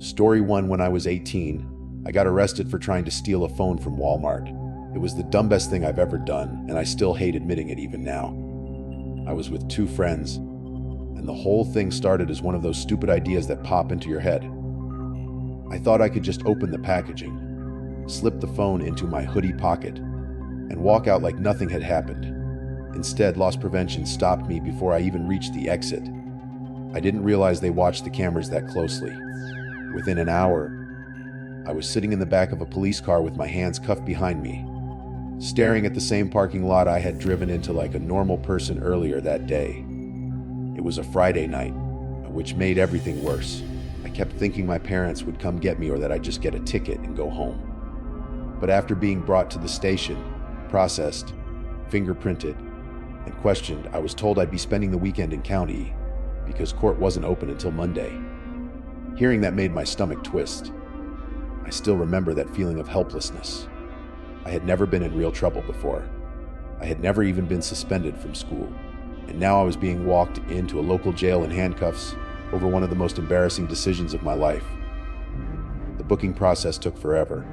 Story 1: when I was 18, I got arrested for trying to steal a phone from Walmart. It was the dumbest thing I've ever done, and I still hate admitting it even now. I was with 2 friends, and the whole thing started as one of those stupid ideas that pop into your head. I thought I could just open the packaging, slip the phone into my hoodie pocket, and walk out like nothing had happened. Instead, loss prevention stopped me before I even reached the exit. I didn't realize they watched the cameras that closely. Within an hour, I was sitting in the back of a police car with my hands cuffed behind me, staring at the same parking lot I had driven into like a normal person earlier that day. It was a Friday night, which made everything worse. I kept thinking my parents would come get me or that I'd just get a ticket and go home. But after being brought to the station, processed, fingerprinted, and questioned, I was told I'd be spending the weekend in county because court wasn't open until Monday. Hearing that made my stomach twist. I still remember that feeling of helplessness. I had never been in real trouble before. I had never even been suspended from school. And now I was being walked into a local jail in handcuffs over one of the most embarrassing decisions of my life. The booking process took forever.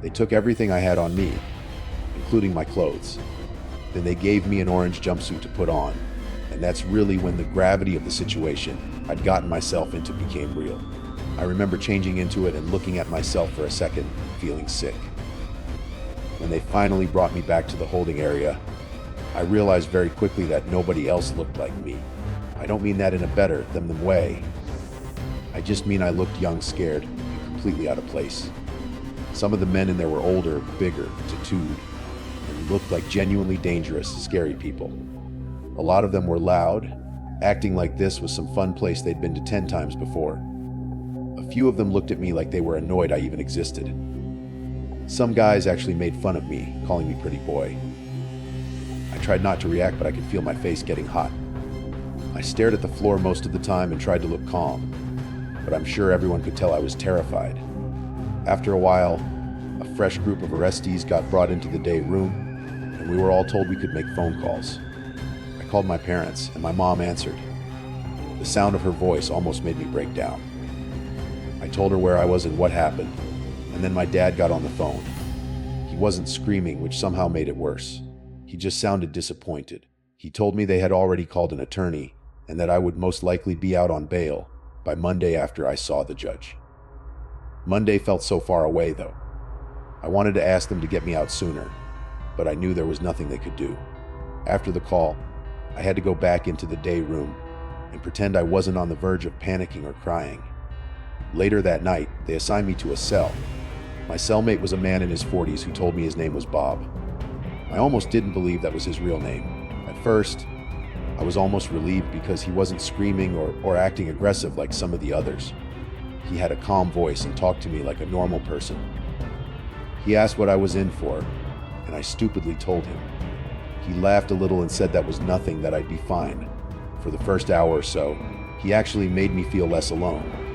They took everything I had on me, including my clothes. Then they gave me an orange jumpsuit to put on, and that's really when the gravity of the situation I'd gotten myself into became real. I remember changing into it and looking at myself for a second, feeling sick. When they finally brought me back to the holding area, I realized very quickly that nobody else looked like me. I don't mean that in a better than them way. I just mean I looked young, scared, and completely out of place. Some of the men in there were older, bigger, tattooed, and looked like genuinely dangerous, scary people. A lot of them were loud, acting like this was some fun place they'd been to 10 times before. A few of them looked at me like they were annoyed I even existed. Some guys actually made fun of me, calling me pretty boy. I tried not to react, but I could feel my face getting hot. I stared at the floor most of the time and tried to look calm, but I'm sure everyone could tell I was terrified. After a while, a fresh group of arrestees got brought into the day room, and we were all told we could make phone calls. I called my parents, and my mom answered. The sound of her voice almost made me break down. I told her where I was and what happened, and then my dad got on the phone. He wasn't screaming, which somehow made it worse. He just sounded disappointed. He told me they had already called an attorney, and that I would most likely be out on bail by Monday after I saw the judge. Monday felt so far away, though. I wanted to ask them to get me out sooner, but I knew there was nothing they could do. After the call, I had to go back into the day room and pretend I wasn't on the verge of panicking or crying. Later that night, they assigned me to a cell. My cellmate was a man in his 40s who told me his name was Bob. I almost didn't believe that was his real name. At first, I was almost relieved because he wasn't screaming or acting aggressive like some of the others. He had a calm voice and talked to me like a normal person. He asked what I was in for, and I stupidly told him. He laughed a little and said that was nothing, that I'd be fine. For the first hour or so, he actually made me feel less alone.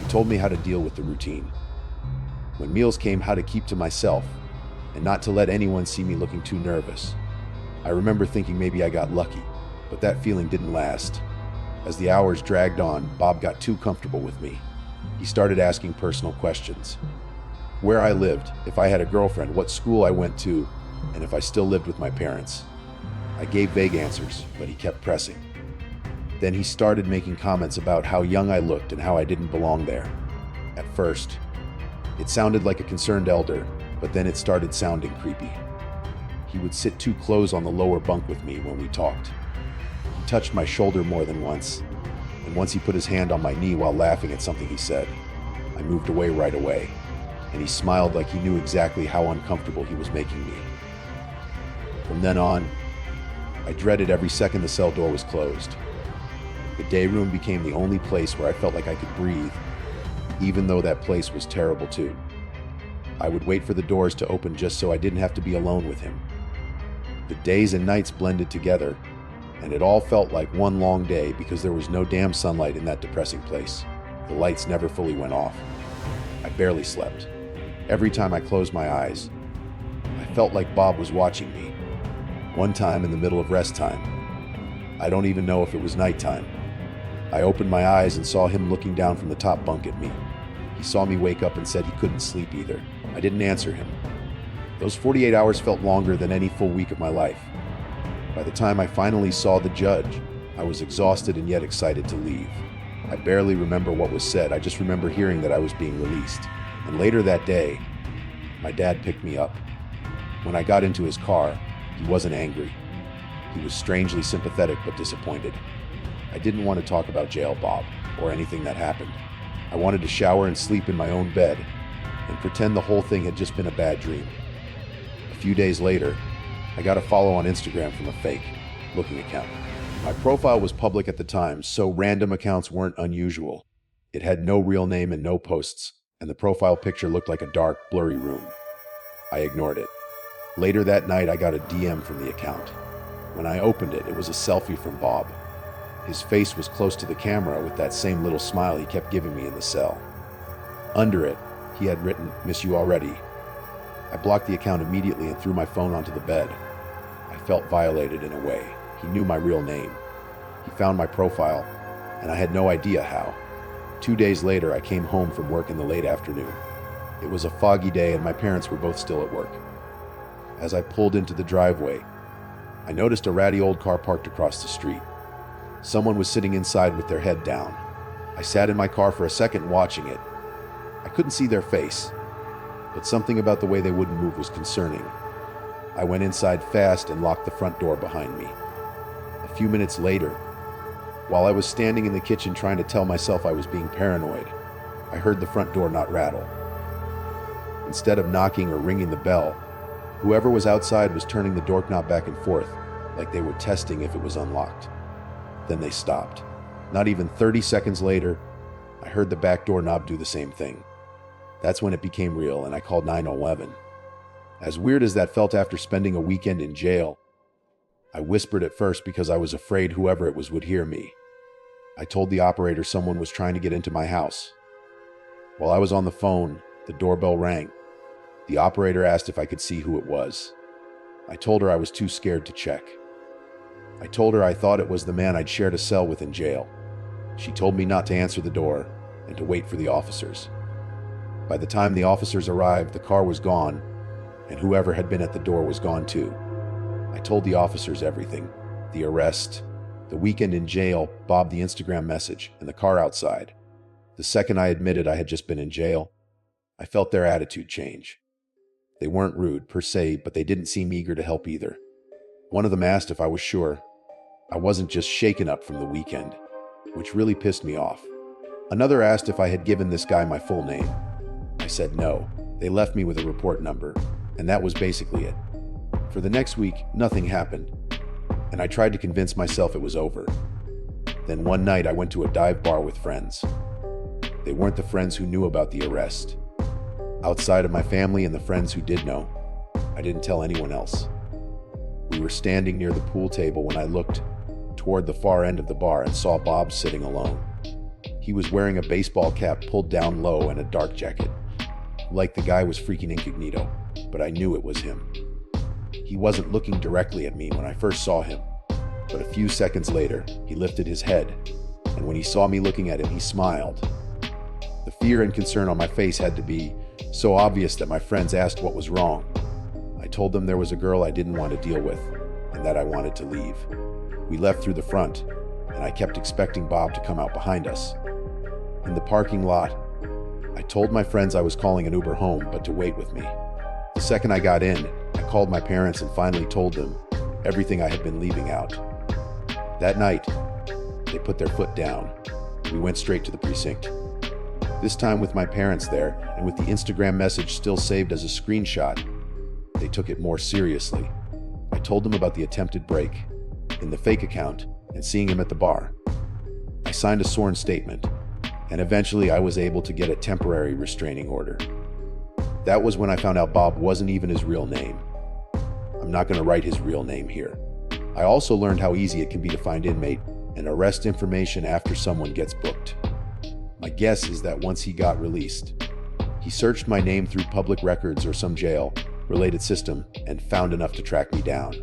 He told me how to deal with the routine. When meals came, how to keep to myself, and not to let anyone see me looking too nervous. I remember thinking maybe I got lucky, but that feeling didn't last. As the hours dragged on, Bob got too comfortable with me. He started asking personal questions. Where I lived, if I had a girlfriend, what school I went to, and if I still lived with my parents. I gave vague answers, but he kept pressing. Then he started making comments about how young I looked and how I didn't belong there. At first, it sounded like a concerned elder, but then it started sounding creepy. He would sit too close on the lower bunk with me when we talked. He touched my shoulder more than once, and once he put his hand on my knee while laughing at something he said. I moved away right away, and he smiled like he knew exactly how uncomfortable he was making me. From then on, I dreaded every second the cell door was closed. The day room became the only place where I felt like I could breathe, even though that place was terrible too. I would wait for the doors to open just so I didn't have to be alone with him. The days and nights blended together, and it all felt like one long day because there was no damn sunlight in that depressing place. The lights never fully went off. I barely slept. Every time I closed my eyes, I felt like Bob was watching me. One time in the middle of rest time, I don't even know if it was nighttime, I opened my eyes and saw him looking down from the top bunk at me. He saw me wake up and said he couldn't sleep either. I didn't answer him. Those 48 hours felt longer than any full week of my life. By the time I finally saw the judge, I was exhausted and yet excited to leave. I barely remember what was said. I just remember hearing that I was being released. And later that day, my dad picked me up. When I got into his car, he wasn't angry. He was strangely sympathetic but disappointed. I didn't want to talk about jail, Bob, or anything that happened. I wanted to shower and sleep in my own bed and pretend the whole thing had just been a bad dream. A few days later, I got a follow on Instagram from a fake-looking account. My profile was public at the time, so random accounts weren't unusual. It had no real name and no posts, and the profile picture looked like a dark, blurry room. I ignored it. Later that night, I got a DM from the account. When I opened it, it was a selfie from Bob. His face was close to the camera with that same little smile he kept giving me in the cell. Under it, he had written, "Miss you already." I blocked the account immediately and threw my phone onto the bed. I felt violated in a way. He knew my real name. He found my profile, and I had no idea how. 2 days later, I came home from work in the late afternoon. It was a foggy day and my parents were both still at work. As I pulled into the driveway, I noticed a ratty old car parked across the street. Someone was sitting inside with their head down. I sat in my car for a second watching it. I couldn't see their face, but something about the way they wouldn't move was concerning. I went inside fast and locked the front door behind me. A few minutes later, while I was standing in the kitchen trying to tell myself I was being paranoid, I heard the front door not rattle. Instead of knocking or ringing the bell, whoever was outside was turning the doorknob back and forth, like they were testing if it was unlocked. Then they stopped. Not even 30 seconds later, I heard the back door knob do the same thing. That's when it became real, and I called 911. As weird as that felt after spending a weekend in jail, I whispered at first because I was afraid whoever it was would hear me. I told the operator someone was trying to get into my house. While I was on the phone, the doorbell rang. The operator asked if I could see who it was. I told her I was too scared to check. I told her I thought it was the man I'd shared a cell with in jail. She told me not to answer the door and to wait for the officers. By the time the officers arrived, the car was gone, and whoever had been at the door was gone too. I told the officers everything: the arrest, the weekend in jail, Bob the Instagram message, and the car outside. The second I admitted I had just been in jail, I felt their attitude change. They weren't rude per se, but they didn't seem eager to help either. One of them asked if I was sure I wasn't just shaken up from the weekend, which really pissed me off. Another asked if I had given this guy my full name. I said no. They left me with a report number, and that was basically it. For the next week, nothing happened, and I tried to convince myself it was over. Then one night I went to a dive bar with friends. They weren't the friends who knew about the arrest. Outside of my family and the friends who did know, I didn't tell anyone else. We were standing near the pool table when I looked toward the far end of the bar and saw Bob sitting alone. He was wearing a baseball cap pulled down low and a dark jacket. Like the guy was freaking incognito, but I knew it was him. He wasn't looking directly at me when I first saw him, but a few seconds later, he lifted his head, and when he saw me looking at him, he smiled. The fear and concern on my face had to be so obvious that my friends asked what was wrong. I told them there was a girl I didn't want to deal with, and that I wanted to leave. We left through the front, and I kept expecting Bob to come out behind us. In the parking lot, I told my friends I was calling an Uber home, but to wait with me. The second I got in, I called my parents and finally told them everything I had been leaving out. That night, they put their foot down. We went straight to the precinct. This time with my parents there, and with the Instagram message still saved as a screenshot, they took it more seriously. I told them about the attempted break in the fake account and seeing him at the bar. I signed a sworn statement, and eventually I was able to get a temporary restraining order. That was when I found out Bob wasn't even his real name. I'm not going to write his real name here. I also learned how easy it can be to find inmate and arrest information after someone gets booked. My guess is that once he got released, he searched my name through public records or some jail-related system and found enough to track me down.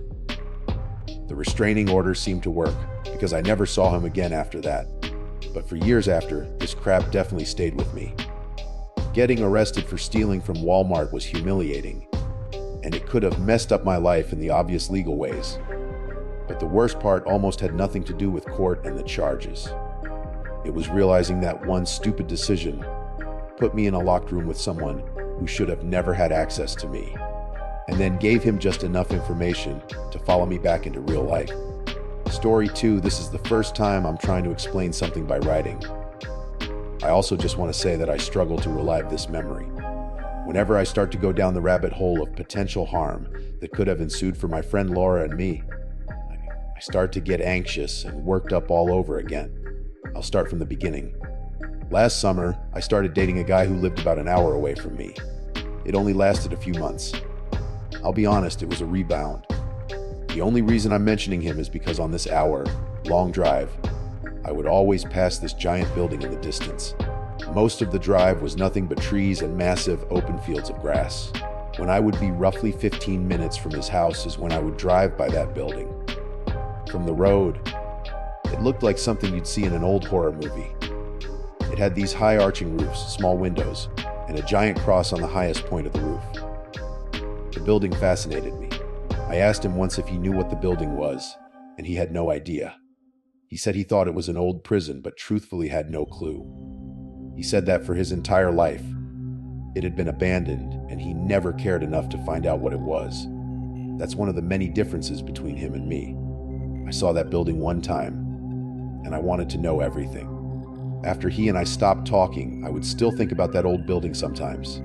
The restraining order seemed to work because I never saw him again after that. But for years after, this crap definitely stayed with me. Getting arrested for stealing from Walmart was humiliating, and it could have messed up my life in the obvious legal ways. But the worst part almost had nothing to do with court and the charges. It was realizing that one stupid decision put me in a locked room with someone who should have never had access to me, and then gave him just enough information to follow me back into real life. Story 2, this is the first time I'm trying to explain something by writing. I also just want to say that I struggle to relive this memory. Whenever I start to go down the rabbit hole of potential harm that could have ensued for my friend Laura and me, I start to get anxious and worked up all over again. I'll start from the beginning. Last summer, I started dating a guy who lived about an hour away from me. It only lasted a few months. I'll be honest, it was a rebound. The only reason I'm mentioning him is because on this hour-long drive, I would always pass this giant building in the distance. Most of the drive was nothing but trees and massive open fields of grass. When I would be roughly 15 minutes from his house is when I would drive by that building. From the road, it looked like something you'd see in an old horror movie. It had these high arching roofs, small windows, and a giant cross on the highest point of the roof. The building fascinated me. I asked him once if he knew what the building was, and he had no idea. He said he thought it was an old prison, but truthfully had no clue. He said that for his entire life, it had been abandoned, and he never cared enough to find out what it was. That's one of the many differences between him and me. I saw that building one time, and I wanted to know everything. After he and I stopped talking, I would still think about that old building sometimes.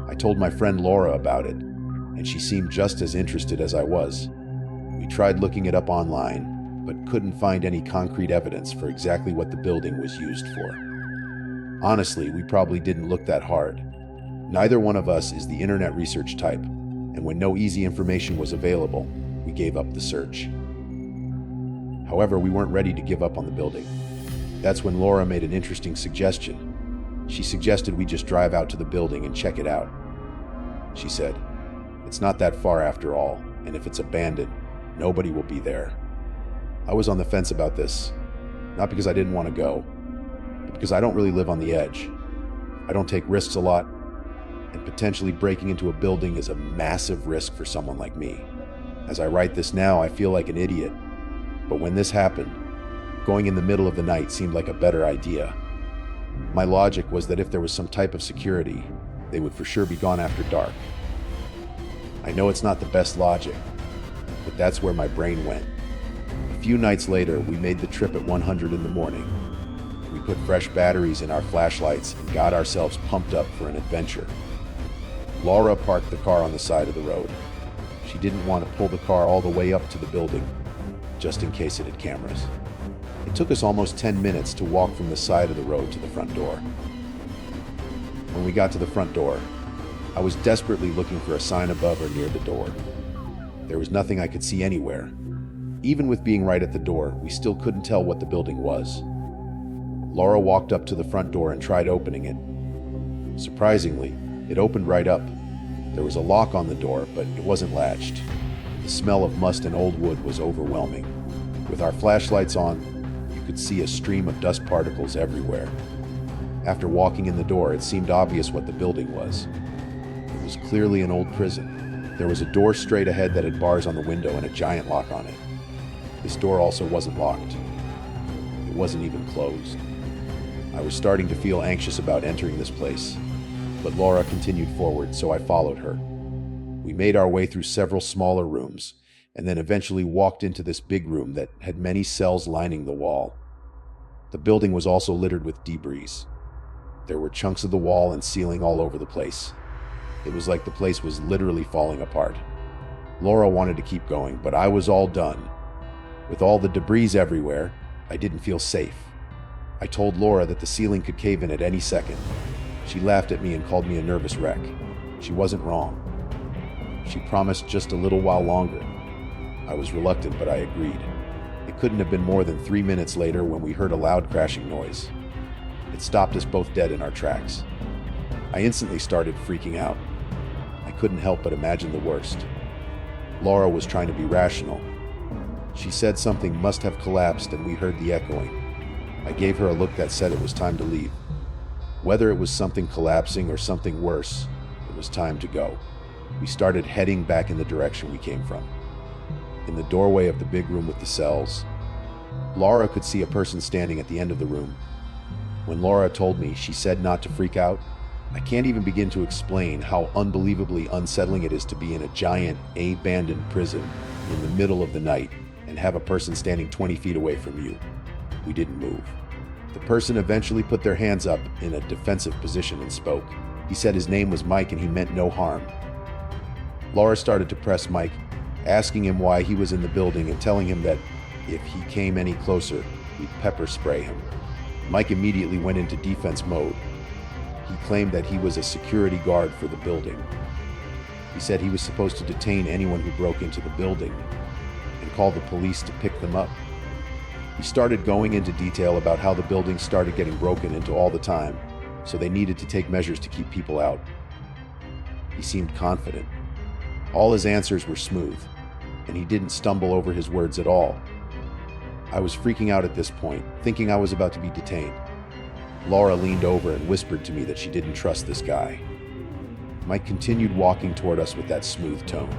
I told my friend Laura about it, and she seemed just as interested as I was. We tried looking it up online, but couldn't find any concrete evidence for exactly what the building was used for. Honestly, we probably didn't look that hard. Neither one of us is the internet research type, and when no easy information was available, we gave up the search. However, we weren't ready to give up on the building. That's when Laura made an interesting suggestion. She suggested we just drive out to the building and check it out. She said, "It's not that far after all, and if it's abandoned, nobody will be there." I was on the fence about this, not because I didn't want to go, but because I don't really live on the edge. I don't take risks a lot, and potentially breaking into a building is a massive risk for someone like me. As I write this now, I feel like an idiot, but when this happened, going in the middle of the night seemed like a better idea. My logic was that if there was some type of security, they would for sure be gone after dark. I know it's not the best logic, but that's where my brain went. A few nights later, we made the trip at 100 in the morning. We put fresh batteries in our flashlights and got ourselves pumped up for an adventure. Laura parked the car on the side of the road. She didn't want to pull the car all the way up to the building, just in case it had cameras. It took us almost 10 minutes to walk from the side of the road to the front door. When we got to the front door, I was desperately looking for a sign above or near the door. There was nothing I could see anywhere. Even with being right at the door, we still couldn't tell what the building was. Laura walked up to the front door and tried opening it. Surprisingly, it opened right up. There was a lock on the door, but it wasn't latched. The smell of must and old wood was overwhelming. With our flashlights on, you could see a stream of dust particles everywhere. After walking in the door, it seemed obvious what the building was. It was clearly an old prison. There was a door straight ahead that had bars on the window and a giant lock on it. This door also wasn't locked. It wasn't even closed. I was starting to feel anxious about entering this place, but Laura continued forward, so I followed her. We made our way through several smaller rooms, and then eventually walked into this big room that had many cells lining the wall. The building was also littered with debris. There were chunks of the wall and ceiling all over the place. It was like the place was literally falling apart. Laura wanted to keep going, but I was all done. With all the debris everywhere, I didn't feel safe. I told Laura that the ceiling could cave in at any second. She laughed at me and called me a nervous wreck. She wasn't wrong. She promised just a little while longer. I was reluctant, but I agreed. It couldn't have been more than 3 minutes later when we heard a loud crashing noise. It stopped us both dead in our tracks. I instantly started freaking out. I couldn't help but imagine the worst. Laura was trying to be rational. She said something must have collapsed and we heard the echoing. I gave her a look that said it was time to leave. Whether it was something collapsing or something worse, it was time to go. We started heading back in the direction we came from. In the doorway of the big room with the cells, Laura could see a person standing at the end of the room. When Laura told me, she said not to freak out. I can't even begin to explain how unbelievably unsettling it is to be in a giant, abandoned prison in the middle of the night and have a person standing 20 feet away from you. We didn't move. The person eventually put their hands up in a defensive position and spoke. He said his name was Mike and he meant no harm. Laura started to press Mike, asking him why he was in the building and telling him that if he came any closer, we'd pepper spray him. Mike immediately went into defense mode. He claimed that he was a security guard for the building. He said he was supposed to detain anyone who broke into the building and call the police to pick them up. He started going into detail about how the building started getting broken into all the time, so they needed to take measures to keep people out. He seemed confident. All his answers were smooth, and he didn't stumble over his words at all. I was freaking out at this point, thinking I was about to be detained. Laura leaned over and whispered to me that she didn't trust this guy. Mike continued walking toward us with that smooth tone.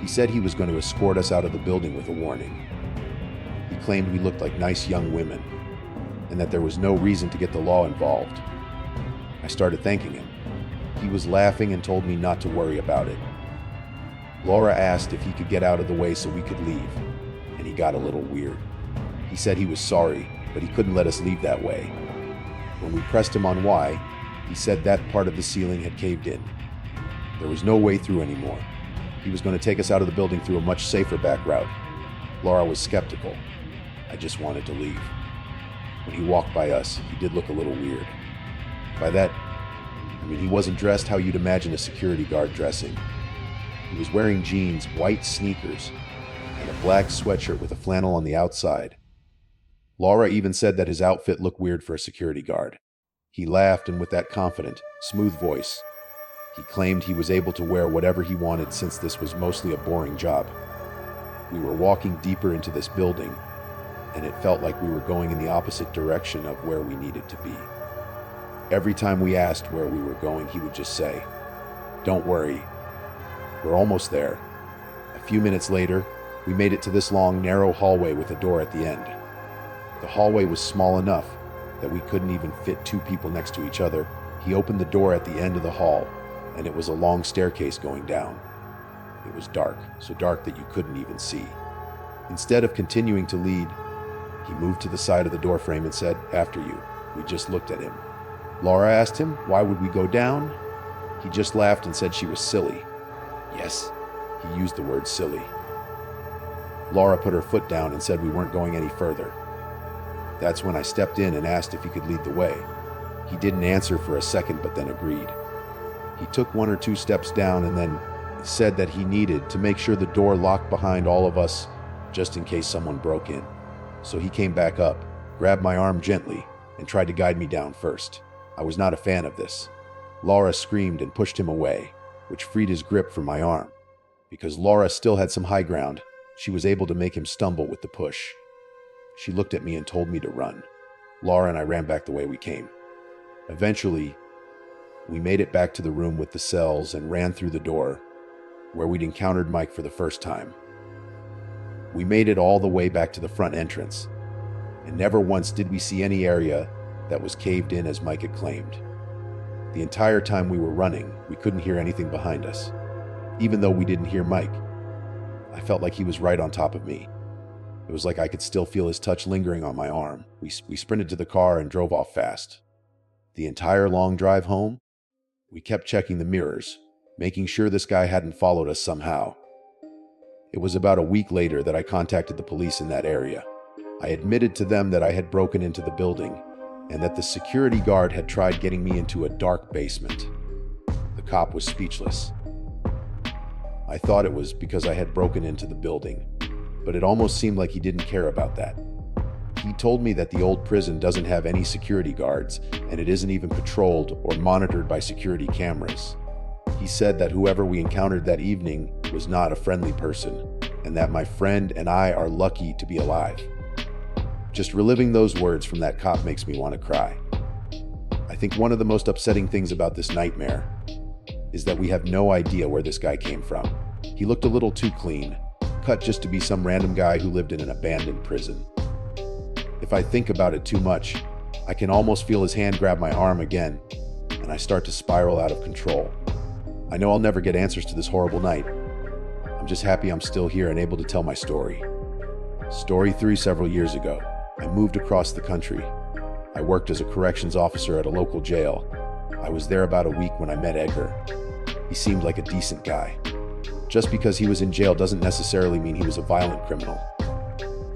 He said he was going to escort us out of the building with a warning. He claimed we looked like nice young women, and that there was no reason to get the law involved. I started thanking him. He was laughing and told me not to worry about it. Laura asked if he could get out of the way so we could leave, and he got a little weird. He said he was sorry, but he couldn't let us leave that way. When we pressed him on why, he said that part of the ceiling had caved in. There was no way through anymore. He was going to take us out of the building through a much safer back route. Laura was skeptical. I just wanted to leave. When he walked by us, he did look a little weird. By that, I mean he wasn't dressed how you'd imagine a security guard dressing. He was wearing jeans, white sneakers, and a black sweatshirt with a flannel on the outside. Laura even said that his outfit looked weird for a security guard. He laughed, and with that confident, smooth voice, he claimed he was able to wear whatever he wanted since this was mostly a boring job. We were walking deeper into this building, and it felt like we were going in the opposite direction of where we needed to be. Every time we asked where we were going, he would just say, "Don't worry, we're almost there." A few minutes later, we made it to this long, narrow hallway with a door at the end. The hallway was small enough that we couldn't even fit two people next to each other. He opened the door at the end of the hall, and it was a long staircase going down. It was dark, so dark that you couldn't even see. Instead of continuing to lead, he moved to the side of the doorframe and said, "After you." We just looked at him. Laura asked him, why would we go down? He just laughed and said she was silly. Yes, he used the word silly. Laura put her foot down and said we weren't going any further. That's when I stepped in and asked if he could lead the way. He didn't answer for a second, but then agreed. He took 1 or 2 steps down and then said that he needed to make sure the door locked behind all of us just in case someone broke in. So he came back up, grabbed my arm gently, and tried to guide me down first. I was not a fan of this. Laura screamed and pushed him away, which freed his grip from my arm. Because Laura still had some high ground, she was able to make him stumble with the push. She looked at me and told me to run. Laura and I ran back the way we came. Eventually, we made it back to the room with the cells and ran through the door, where we'd encountered Mike for the first time. We made it all the way back to the front entrance, and never once did we see any area that was caved in as Mike had claimed. The entire time we were running, we couldn't hear anything behind us. Even though we didn't hear Mike, I felt like he was right on top of me. It was like I could still feel his touch lingering on my arm. We sprinted to the car and drove off fast. The entire long drive home, we kept checking the mirrors, making sure this guy hadn't followed us somehow. It was about a week later that I contacted the police in that area. I admitted to them that I had broken into the building and that the security guard had tried getting me into a dark basement. The cop was speechless. I thought it was because I had broken into the building, but it almost seemed like he didn't care about that. He told me that the old prison doesn't have any security guards, and it isn't even patrolled or monitored by security cameras. He said that whoever we encountered that evening was not a friendly person, and that my friend and I are lucky to be alive. Just reliving those words from that cop makes me want to cry. I I think one of the most upsetting things about this nightmare is that we have no idea where this guy came from. He looked a little too clean, cut just to be some random guy who lived in an abandoned prison. If I think about it too much, I can almost feel his hand grab my arm again, and I start to spiral out of control. I know I'll never get answers to this horrible night. I'm just happy I'm still here and able to tell my story. Story 3: several years ago, I moved across the country. I worked as a corrections officer at a local jail. I was there about a week when I met Edgar. He seemed like a decent guy. Just because he was in jail doesn't necessarily mean he was a violent criminal.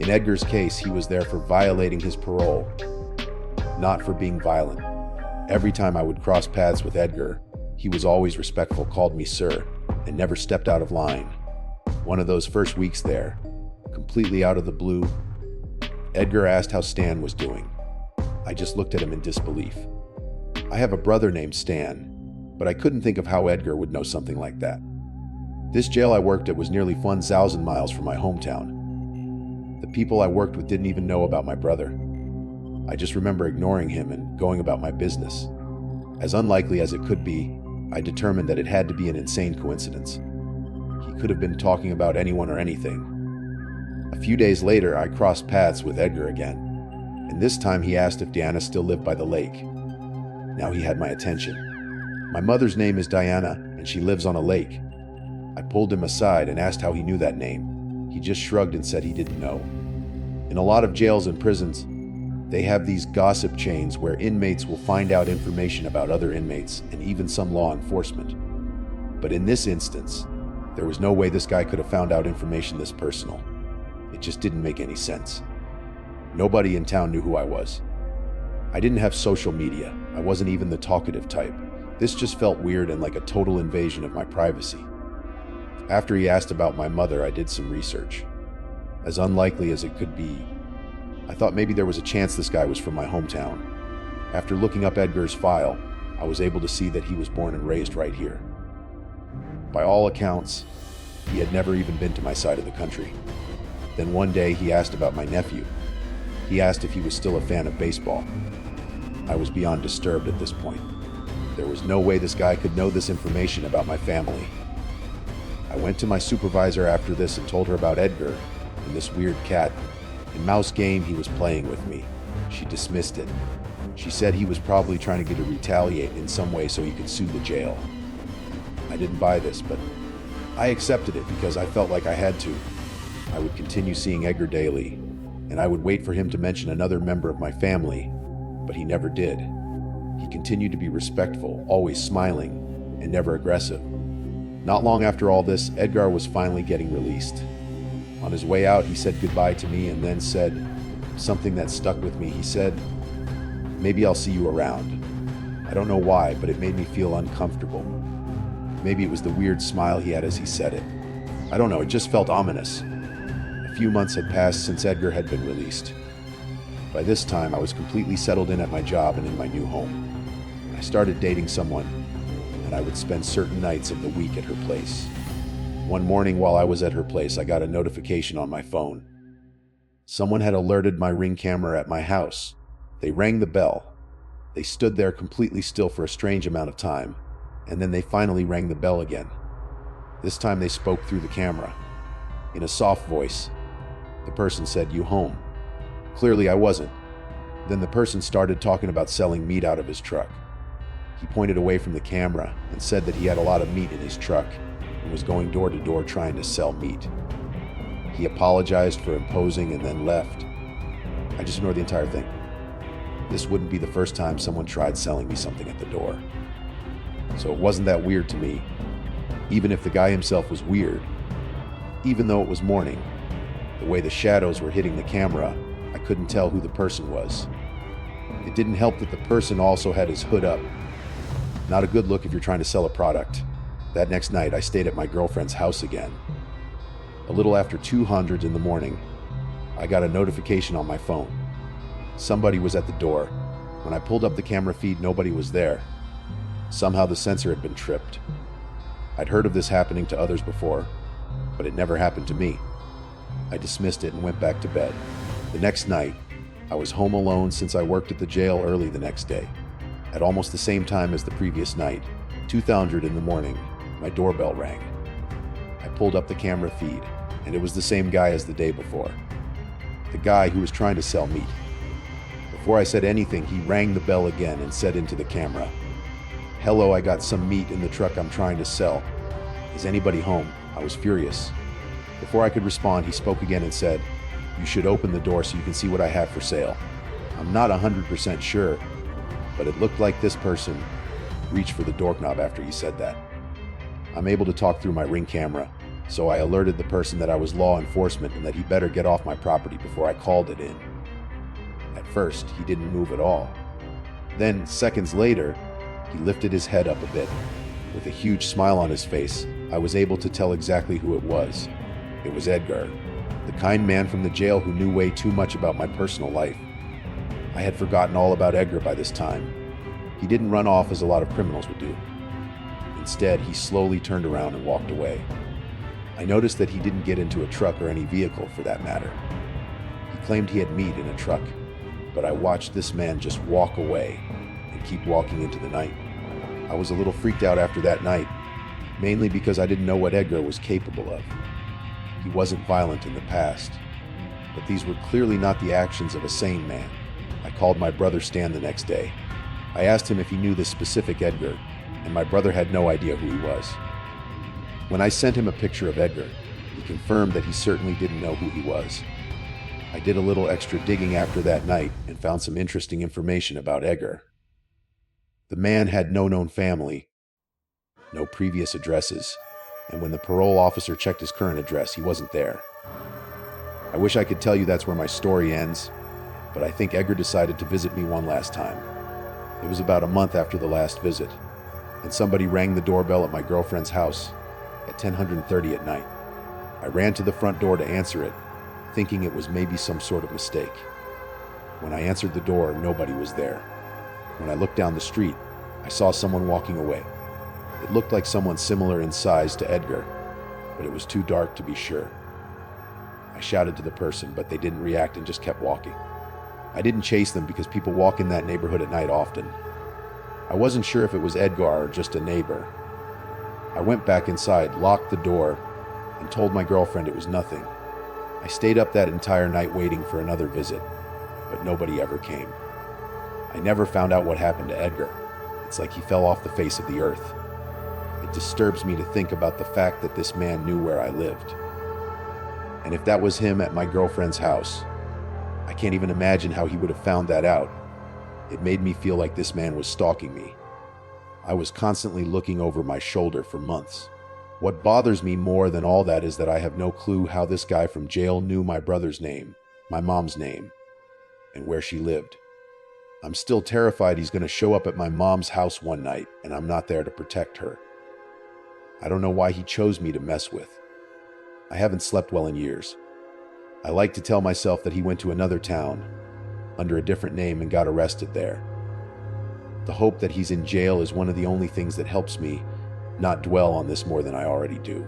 In Edgar's case, he was there for violating his parole, not for being violent. Every time I would cross paths with Edgar, he was always respectful, called me sir, and never stepped out of line. One of those first weeks there, completely out of the blue, Edgar asked how Stan was doing. I just looked at him in disbelief. I have a brother named Stan, but I couldn't think of how Edgar would know something like that. This jail I worked at was nearly 1,000 miles from my hometown. The people I worked with didn't even know about my brother. I just remember ignoring him and going about my business. As unlikely as it could be, I determined that it had to be an insane coincidence. He could have been talking about anyone or anything. A few days later, I crossed paths with Edgar again, and this time he asked if Diana still lived by the lake. Now he had my attention. My mother's name is Diana, and she lives on a lake. I pulled him aside and asked how he knew that name. He just shrugged and said he didn't know. In a lot of jails and prisons, they have these gossip chains where inmates will find out information about other inmates and even some law enforcement. But in this instance, there was no way this guy could have found out information this personal. It just didn't make any sense. Nobody in town knew who I was. I didn't have social media. I wasn't even the talkative type. This just felt weird and like a total invasion of my privacy. After he asked about my mother, I did some research. As unlikely as it could be, I thought maybe there was a chance this guy was from my hometown. After looking up Edgar's file, I was able to see that he was born and raised right here. By all accounts, he had never even been to my side of the country. Then one day he asked about my nephew. He asked if he was still a fan of baseball. I was beyond disturbed at this point. There was no way this guy could know this information about my family. I went to my supervisor after this and told her about Edgar and this weird cat and mouse game he was playing with me. She dismissed it. She said he was probably trying to get to retaliate in some way so he could sue the jail. I didn't buy this, but I accepted it because I felt like I had to. I would continue seeing Edgar daily, and I would wait for him to mention another member of my family, but he never did. He continued to be respectful, always smiling, and never aggressive. Not long after all this, Edgar was finally getting released. On his way out, he said goodbye to me and then said something that stuck with me. He said, "Maybe I'll see you around." I don't know why, but it made me feel uncomfortable. Maybe it was the weird smile he had as he said it. I don't know, it just felt ominous. A few months had passed since Edgar had been released. By this time, I was completely settled in at my job and in my new home. I started dating someone, and I would spend certain nights of the week at her place. One morning while I was at her place, I got a notification on my phone. Someone had alerted my Ring camera at my house. They rang the bell. They stood there completely still for a strange amount of time, and then they finally rang the bell again. This time they spoke through the camera. In a soft voice, the person said, "You home?" Clearly I wasn't. Then the person started talking about selling meat out of his truck. He pointed away from the camera and said that he had a lot of meat in his truck and was going door to door trying to sell meat. He apologized for imposing and then left. I just ignored the entire thing. This wouldn't be the first time someone tried selling me something at the door. So it wasn't that weird to me, even if the guy himself was weird. Even though it was morning, the way the shadows were hitting the camera, I couldn't tell who the person was. It didn't help that the person also had his hood up. Not a good look if you're trying to sell a product. That next night, I stayed at my girlfriend's house again. A little after 200 in the morning, I got a notification on my phone. Somebody was at the door. When I pulled up the camera feed, nobody was there. Somehow the sensor had been tripped. I'd heard of this happening to others before, but it never happened to me. I dismissed it and went back to bed. The next night, I was home alone since I worked at the jail early the next day. At almost the same time as the previous night, 2:00 in the morning, my doorbell rang. I pulled up the camera feed, and it was the same guy as the day before. The guy who was trying to sell meat. Before I said anything, he rang the bell again and said into the camera, "Hello, I got some meat in the truck I'm trying to sell. Is anybody home?" I was furious. Before I could respond, he spoke again and said, "You should open the door so you can see what I have for sale." I'm not 100% sure, but it looked like this person reached for the doorknob after he said that. I'm able to talk through my Ring camera, so I alerted the person that I was law enforcement and that he better get off my property before I called it in. At first, he didn't move at all. Then, seconds later, he lifted his head up a bit. With a huge smile on his face, I was able to tell exactly who it was. It was Edgar, the kind man from the jail who knew way too much about my personal life. I had forgotten all about Edgar by this time. He didn't run off as a lot of criminals would do. Instead, he slowly turned around and walked away. I noticed that he didn't get into a truck or any vehicle for that matter. He claimed he had meat in a truck, but I watched this man just walk away and keep walking into the night. I was a little freaked out after that night, mainly because I didn't know what Edgar was capable of. He wasn't violent in the past, but these were clearly not the actions of a sane man. I called my brother Stan the next day. I asked him if he knew this specific Edgar, and my brother had no idea who he was. When I sent him a picture of Edgar, he confirmed that he certainly didn't know who he was. I did a little extra digging after that night and found some interesting information about Edgar. The man had no known family, no previous addresses, and when the parole officer checked his current address, he wasn't there. I wish I could tell you that's where my story ends, but I think Edgar decided to visit me one last time. It was about a month after the last visit, and somebody rang the doorbell at my girlfriend's house at 10:30 at night. I ran to the front door to answer it, thinking it was maybe some sort of mistake. When I answered the door, nobody was there. When I looked down the street, I saw someone walking away. It looked like someone similar in size to Edgar, but it was too dark to be sure. I shouted to the person, but they didn't react and just kept walking. I didn't chase them because people walk in that neighborhood at night often. I wasn't sure if it was Edgar or just a neighbor. I went back inside, locked the door, and told my girlfriend it was nothing. I stayed up that entire night waiting for another visit, but nobody ever came. I never found out what happened to Edgar. It's like he fell off the face of the earth. It disturbs me to think about the fact that this man knew where I lived. And if that was him at my girlfriend's house, I can't even imagine how he would have found that out. It made me feel like this man was stalking me. I was constantly looking over my shoulder for months. What bothers me more than all that is that I have no clue how this guy from jail knew my brother's name, my mom's name, and where she lived. I'm still terrified he's going to show up at my mom's house one night and I'm not there to protect her. I don't know why he chose me to mess with. I haven't slept well in years. I like to tell myself that he went to another town under a different name and got arrested there. The hope that he's in jail is one of the only things that helps me not dwell on this more than I already do.